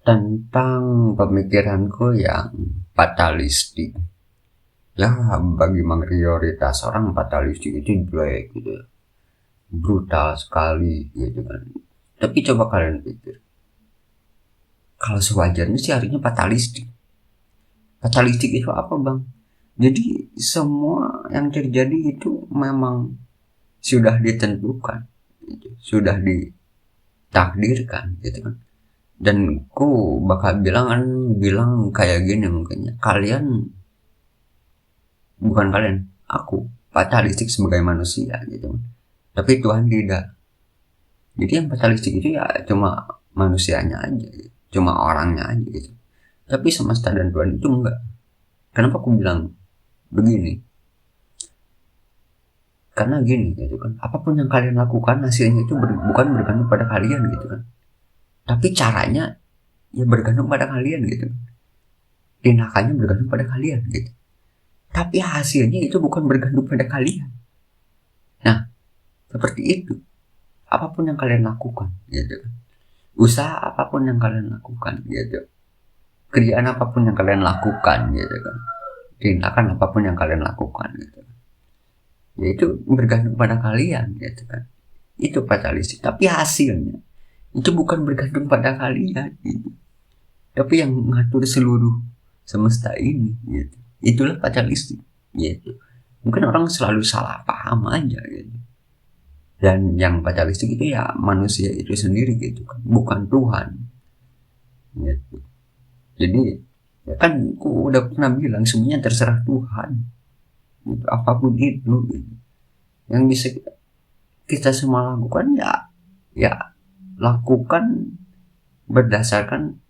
tentang pemikiranku yang fatalistik. Ya, bagi mayoritas orang fatalistik itu jelek gitu, brutal sekali gitu kan. Tapi coba kalian pikir, kalau sewajarnya sih harusnya fatalistik. Fatalistik itu apa, Bang? Jadi semua yang terjadi itu memang sudah ditentukan, gitu. Sudah ditakdirkan gitu kan. Dan ku bakal bilang kayak gini, mungkin kalian, bukan kalian, aku fatalistik sebagai manusia gitu, tapi Tuhan tidak. Jadi yang fatalistik itu ya cuma manusianya aja gitu. Cuma orangnya aja gitu, tapi semesta dan Tuhan itu enggak. Kenapa aku bilang begini? Karena gini gitu kan, apapun yang kalian lakukan hasilnya itu bukan bergantung pada kalian gitu kan, tapi caranya ya bergantung pada kalian gitu. Tindakannya bergantung pada kalian gitu, tapi hasilnya itu bukan bergantung pada kalian. Nah, seperti itu. Apapun yang kalian lakukan gitu kan, usaha apapun yang kalian lakukan gitu, kerjaan apapun yang kalian lakukan gitu kan, tindakan apapun yang kalian lakukan gitu, ya itu bergantung pada kalian gitu kan. Itu fatalistik, tapi hasilnya itu bukan bergantung pada kalian gitu, tapi yang mengatur seluruh semesta ini gitu. Itulah fatalistik gitu. Mungkin orang selalu salah paham aja gitu. Dan yang fatalistik itu ya manusia itu sendiri gitu kan, bukan Tuhan gitu. Jadi ya kan aku udah pernah bilang semuanya terserah Tuhan gitu, apapun itu gitu. Yang bisa kita semua lakukan ya lakukan berdasarkan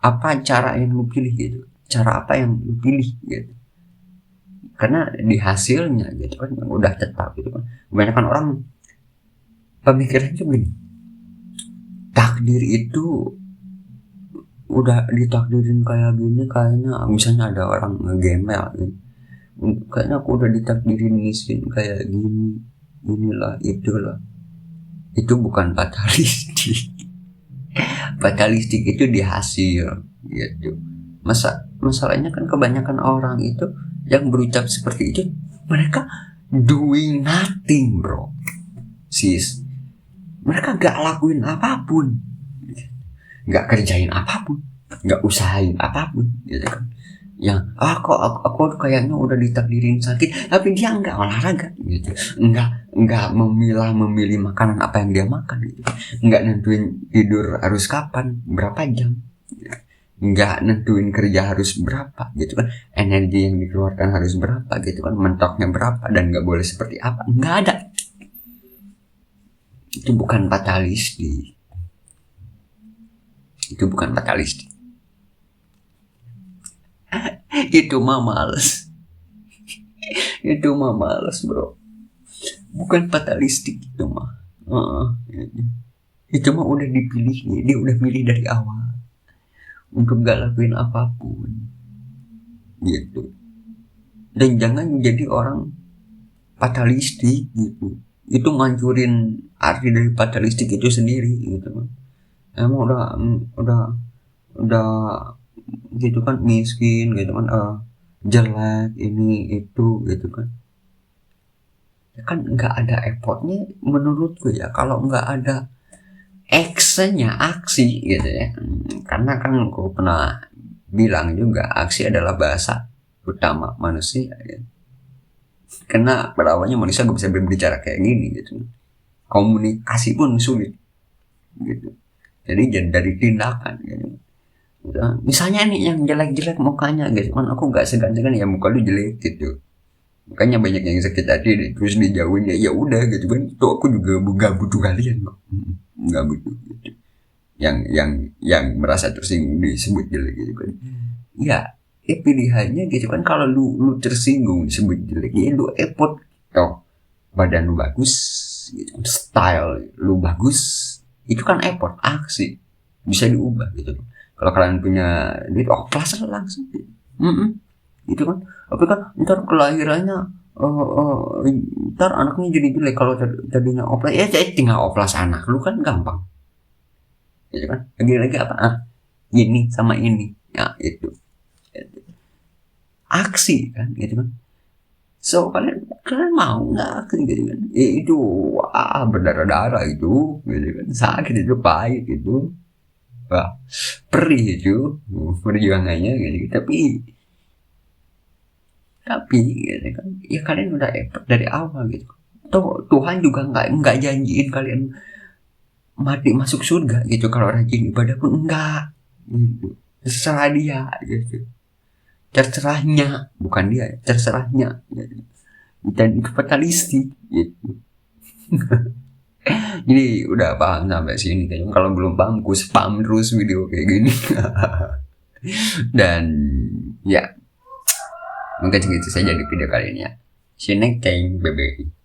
apa cara yang lu pilih gitu, cara apa yang lu pilih gitu, karena di hasilnya gitu kan yang udah tetap gitu kan. Kebanyakan orang pemikirannya begini, takdir itu udah ditakdirin kayak gini, kayaknya misalnya ada orang ngegembel gitu, kayaknya aku udah ditakdirin miskin kayak gini, inilah itulah. Itu bukan fatalistik. Fatalistik itu di hasil gitu. Masalahnya kan kebanyakan orang itu yang berucap seperti itu, mereka doing nothing, bro, sis. Mereka gak lakuin apapun, gak kerjain apapun, gak usahain apapun gitu kan. Yang aku kayaknya udah ditakdirin sakit, tapi dia nggak olahraga gitu, nggak memilih makanan apa yang dia makan gitu, nggak nentuin tidur harus kapan, berapa jam, nggak nentuin kerja harus berapa gitu kan, energi yang dikeluarkan harus berapa gitu kan, mentoknya berapa dan nggak boleh seperti apa, nggak ada. Itu bukan fatalistik, itu bukan fatalistik. Itu mah males. Itu mah males, bro. Bukan fatalistik itu mah. Itu mah udah dipilih, dia udah milih dari awal untuk gak lakuin apapun gitu. Dan jangan jadi orang fatalistik gitu. Itu ngancurin arti dari fatalistik itu sendiri gitu. Emang udah gitu kan, miskin gitu kan, jelek ini itu gitu kan. Kan nggak ada effortnya menurutku ya, kalau nggak ada actionnya, aksi gitu ya. Karena kan aku pernah bilang juga, aksi adalah bahasa utama manusia ya. Karena pada awalnya manusia gak bisa berbicara kayak gini gitu, komunikasi pun sulit gitu. Jadi dari tindakan gitu. Misalnya nih yang jelek-jelek mukanya gitu kan, aku nggak segan-segan ya muka lu jelek gitu, makanya banyak yang sakit hati terus dijauhin, ya udah gitu kan, tuh aku juga nggak butuh kalian kok, nggak butuh gitu. Yang merasa tersinggung disebut jelek gitu kan, ya pilihannya gitu kan. Kalau lu tersinggung disebut jelek, ya lu effort, toh badan lu bagus gitu, style lu bagus, itu kan effort, aksi bisa diubah gitu. Kalau kalian punya duit, oplas langsung gitu. Gitu kan. Tapi kan ntar kelahirannya ntar anaknya jadi jelek. Kalau tadinya oplas, ya tinggal oplas anak lu kan gampang gitu kan. Lagi-lagi apa, ini sama ini, ya itu aksi kan gitu kan. So kalian mau nggak gitu kan? Itu wah berdarah-darah itu gitu kan, sakit itu, pahit itu, wah perih itu perjuangannya gitu. Tapi gitu kan, ya kalian udah effort dari awal gitu. Tuhan juga nggak janjiin kalian mati masuk surga gitu kalau rajin ibadah pun enggak gitu. Terserah dia gitu, terserahnya, bukan dia, terserahnya gitu. Dan itu fatalistik gitu. Jadi udah paham sampai sini kan? Kalau belum paham, ku spam terus video kayak gini. Dan ya mungkin segitu saja di video kali ini ya. See you next time, bye bye.